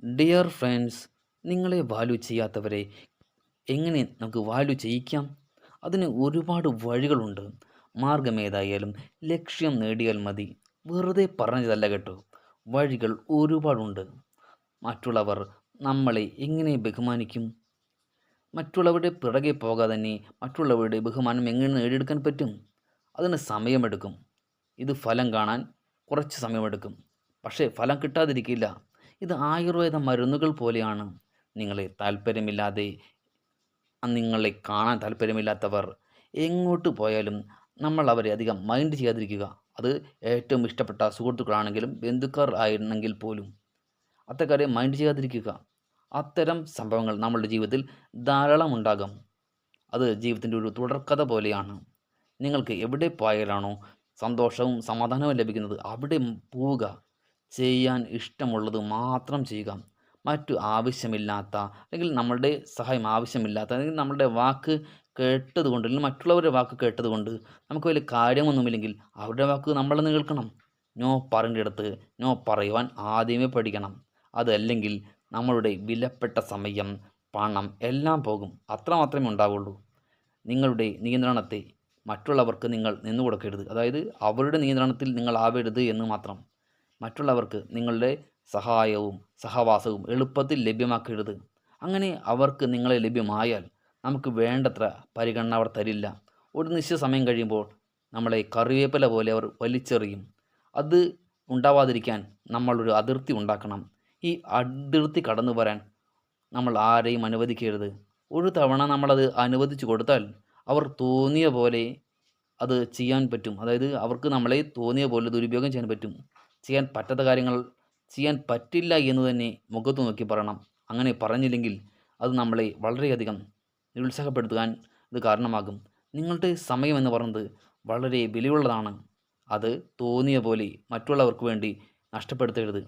Dear friends, നിങ്ങളെ value ചെയ്യാത്തവരെ എങ്ങനെ നമുക്ക് വാല്യൂ ചെയ്യിക്കാം? അതിന് ഒരുപാട് വഴികളുണ്ട്. മാർഗമേതായാലും ലക്ഷ്യം നേടിയാൽ മതി. വെറുതെ പറഞ്ഞതല്ല കേട്ടോ. വഴികൾ ഒരുപാടുണ്ട്. മറ്റുള്ളവർ നമ്മളെ എങ്ങനെ ബഹുമാനിക്കും? മറ്റുള്ളവരുടെ പിറകെ പോകാതെ തന്നെ മറ്റുള്ളവരുടെ ബഹുമാനം എങ്ങനെ നേടിയെടുക്കാൻ പറ്റും? അതിന് സമയമെടുക്കും. ഇത് ഫലം കാണാൻ കുറച്ച് സമയമെടുക്കും. പക്ഷേ ഫലം കിട്ടാതിരിക്കില്ല. ഇത് ആയുർവേദ മരുന്നുകൾ പോലെയാണ്. നിങ്ങളെ താല്പര്യമില്ലാതെ നിങ്ങളെ കാണാൻ താല്പര്യമില്ലാത്തവർ എങ്ങോട്ട് പോയാലും നമ്മൾ അവരെ അധികം മൈൻഡ് ചെയ്യാതിരിക്കുക. അത് ഏറ്റവും ഇഷ്ടപ്പെട്ട സുഹൃത്തുക്കളാണെങ്കിലും ബന്ധുക്കാർ ആയിരുന്നെങ്കിൽ പോലും അത്തരക്കാരെ മൈൻഡ് ചെയ്യാതിരിക്കുക. അത്തരം സംഭവങ്ങൾ നമ്മളുടെ ജീവിതത്തിൽ ധാരാളം ഉണ്ടാകും. അത് ജീവിതത്തിൻ്റെ ഒരു തുടർക്കഥ പോലെയാണ്. നിങ്ങൾക്ക് എവിടെ പോയാലാണോ സന്തോഷവും സമാധാനവും ലഭിക്കുന്നത് അവിടെ പോവുക. ചെയ്യാൻ ഇഷ്ടമുള്ളത് മാത്രം ചെയ്യുക. മറ്റു ആവശ്യമില്ലാത്ത അല്ലെങ്കിൽ നമ്മളുടെ സഹായം ആവശ്യമില്ലാത്ത അല്ലെങ്കിൽ നമ്മളുടെ വാക്ക് കേട്ടതുകൊണ്ട് അല്ലെങ്കിൽ മറ്റുള്ളവരുടെ വാക്ക് കേട്ടതുകൊണ്ട് നമുക്ക് വലിയ കാര്യമൊന്നുമില്ലെങ്കിൽ അവരുടെ വാക്ക് നമ്മൾ തന്നെ കേൾക്കണം. നോ പറയേണ്ടിടത്ത് നോ പറയുവാൻ ആദ്യമേ പഠിക്കണം. അതല്ലെങ്കിൽ നമ്മളുടെ വിലപ്പെട്ട സമയം, പണം എല്ലാം പോകും. അത്ര മാത്രമേ ഉണ്ടാവുള്ളൂ. നിങ്ങളുടെ നിയന്ത്രണത്തെ മറ്റുള്ളവർക്ക് നിങ്ങൾ നിന്നു കൊടുക്കരുത്. അതായത് അവരുടെ നിയന്ത്രണത്തിൽ നിങ്ങൾ ആവരുത് എന്ന് മാത്രം. മറ്റുള്ളവർക്ക് നിങ്ങളുടെ സഹായവും സഹവാസവും എളുപ്പത്തിൽ ലഭ്യമാക്കരുത്. അങ്ങനെ അവർക്ക് നിങ്ങളെ ലഭ്യമായാൽ നമുക്ക് വേണ്ടത്ര പരിഗണന അവർ തരില്ല. ഒരു നിശ്ചിത സമയം കഴിയുമ്പോൾ നമ്മളെ കറിവേപ്പില പോലെ അവർ വലിച്ചെറിയും. അത് ഉണ്ടാവാതിരിക്കാൻ നമ്മളൊരു അതിർത്തി ഉണ്ടാക്കണം. ഈ അതിർത്തി കടന്നു വരാൻ നമ്മൾ ആരെയും അനുവദിക്കരുത്. ഒരു തവണ നമ്മളത് അനുവദിച്ചു കൊടുത്താൽ അവർ തോന്നിയ പോലെ അത് ചെയ്യാൻ പറ്റും. അതായത് അവർക്ക് നമ്മളെ തോന്നിയ പോലെ ദുരുപയോഗം ചെയ്യാൻ പറ്റും. ചെയ്യാൻ പറ്റാത്ത കാര്യങ്ങൾ ചെയ്യാൻ പറ്റില്ല എന്ന് തന്നെ മുഖത്ത് നോക്കി പറയണം. അങ്ങനെ പറഞ്ഞില്ലെങ്കിൽ അത് നമ്മളെ വളരെയധികം നിരുത്സാഹപ്പെടുത്താൻ ഇത് കാരണമാകും. നിങ്ങളുടെ സമയം എന്ന് പറയുന്നത് വളരെ വിലയുള്ളതാണ്. അത് തോന്നിയ പോലെ മറ്റുള്ളവർക്ക് വേണ്ടി നഷ്ടപ്പെടുത്തരുത്.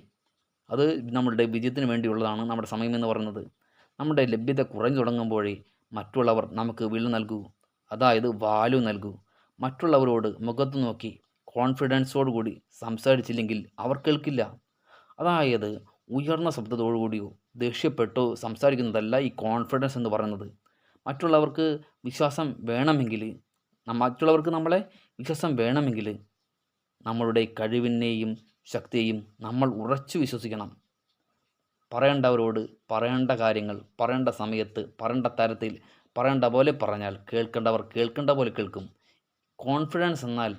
അത് നമ്മളുടെ വിജയത്തിന് വേണ്ടിയുള്ളതാണ് നമ്മുടെ സമയം എന്ന് പറയുന്നത്. നമ്മുടെ ലഭ്യത കുറഞ്ഞു തുടങ്ങുമ്പോഴേ മറ്റുള്ളവർ നമുക്ക് വില നൽകൂ. അതായത് വാല്യൂ നൽകൂ. മറ്റുള്ളവരോട് മുഖത്ത് നോക്കി കോൺഫിഡൻസോടു കൂടി സംസാരിച്ചില്ലെങ്കിൽ അവർ കേൾക്കില്ല. അതായത് ഉയർന്ന ശബ്ദത്തോടുകൂടിയോ ദേഷ്യപ്പെട്ടോ സംസാരിക്കുന്നതല്ല ഈ കോൺഫിഡൻസ് എന്ന് പറയുന്നത്. മറ്റുള്ളവർക്ക് വിശ്വാസം വേണമെങ്കിൽ മറ്റുള്ളവർക്ക് നമ്മളെ വിശ്വാസം വേണമെങ്കിൽ നമ്മളുടെ കഴിവിനെയും ശക്തിയെയും നമ്മൾ ഉറച്ചു വിശ്വസിക്കണം. പറയേണ്ടവരോട് പറയേണ്ട കാര്യങ്ങൾ പറയേണ്ട സമയത്ത് പറയേണ്ട തരത്തിൽ പറയേണ്ട പോലെ പറഞ്ഞാൽ കേൾക്കേണ്ടവർ കേൾക്കേണ്ട പോലെ കേൾക്കും. കോൺഫിഡൻസ് എന്നാൽ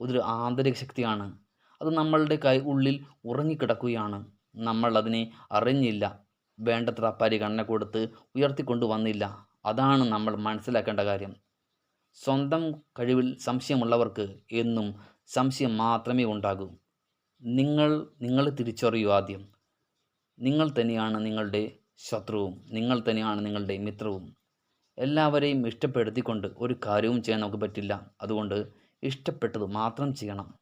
ഒരു ആന്തരിക ശക്തിയാണ്. അത് നമ്മളുടെ ഉള്ളിൽ ഉറങ്ങിക്കിടക്കുകയാണ്. നമ്മൾ അതിനെ അറിഞ്ഞില്ല. വേണ്ടത്ര പരിഗണന കൊടുത്ത് ഉയർത്തിക്കൊണ്ടു വന്നില്ല. അതാണ് നമ്മൾ മനസ്സിലാക്കേണ്ട കാര്യം. സ്വന്തം കഴിവിൽ സംശയമുള്ളവർക്ക് എന്നും സംശയം മാത്രമേ ഉണ്ടാകൂ. നിങ്ങളെ തിരിച്ചറിയൂ ആദ്യം. നിങ്ങൾ തന്നെയാണ് നിങ്ങളുടെ ശത്രുവും നിങ്ങൾ തന്നെയാണ് നിങ്ങളുടെ മിത്രവും. എല്ലാവരെയും ഇഷ്ടപ്പെടുത്തിക്കൊണ്ട് ഒരു കാര്യവും ചെയ്യാൻ നമുക്ക് പറ്റില്ല. അതുകൊണ്ട് ഇഷ്ടപ്പെട്ടത് മാത്രം ചെയ്യണം.